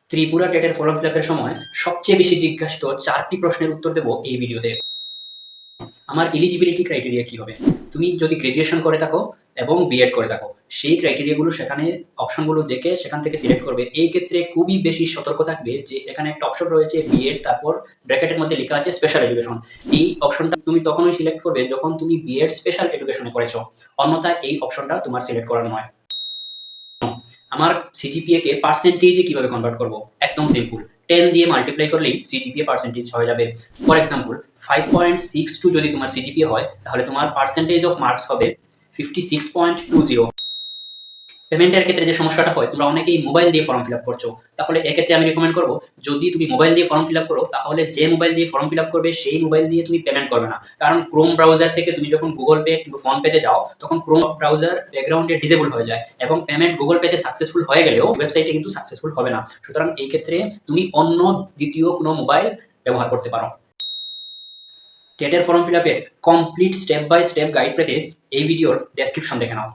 Tripura টেটের form fill আপের সময় সবচেয়ে বেশি জিজ্ঞাসিত ৪টি প্রশ্নের উত্তর দেব এই ভিডিওতে। আমার এলিজিবিলিটি ক্রাইটেরিয়া কি হবে? তুমি যদি গ্র্যাজুয়েশন করে থাকো এবং বিএড করে থাকো, সেই ক্রাইটেরিয়াগুলো সেখানে অপশনগুলো দেখে সেখান থেকে সিলেক্ট করবে। এই ক্ষেত্রে খুবই বেশি সতর্ক থাকবে যে এখানে একটা অপশন রয়েছে বিএড, তারপর ব্র্যাকেটের মধ্যে লেখা আছে স্পেশাল এডুকেশন। এই অপশনটা তুমি তখনই সিলেক্ট করবে যখন তুমি বিএড স্পেশাল এডুকেশনে করেছো, অন্যথায় এই অপশনটা তোমার সিলেক্ট করার নয়। আমার সিজিপিএ কে পার্সেন্টেজে কিভাবে কনভার্ট করব? একদম সিম্পল। 10 দিয়ে মাল্টিপ্লাই করলেই সিজিপিএ পার্সেন্টেজ হয়ে যাবে। ফর এক্সাম্পল 5.62 যদি তোমার সিজিপিএ হয়, তাহলে তোমার পার্সেন্টেজ অফ মার্কস হবে 56.20। পেমেন্টের ক্ষেত্রে যে সমস্যাটা হয়, তোমরা অনেকেই মোবাইল দিয়ে ফর্ম ফিল আপ করছো। তাহলে এক্ষেত্রে আমি রিকমেন্ড করবো, যদি তুমি মোবাইল দিয়ে ফর্ম ফিল আপ করো, তাহলে যে মোবাইল দিয়ে ফর্ম ফিল আপ করবে সেই মোবাইল দিয়ে তুমি পেমেন্ট করবে না। কারণ ক্রোম ব্রাউজার থেকে তুমি যখন গুগল পে কিংবা ফোন পেতে যাও, তখন ক্রোম ব্রাউজার ব্যাকগ্রাউন্ডে ডিসেবল হয়ে যায় এবং পেমেন্ট গুগল পেতে সাকসেসফুল হয়ে গেলেও ওয়েবসাইটে কিন্তু সাকসেসফুল হবে না। সুতরাং এই ক্ষেত্রে তুমি অন্য দ্বিতীয় কোনো মোবাইল ব্যবহার করতে পারো। টেটের ফর্ম ফিল আপের complete step by step guide পেতে এই ভিডিওর ডেসক্রিপশন দেখে নাও।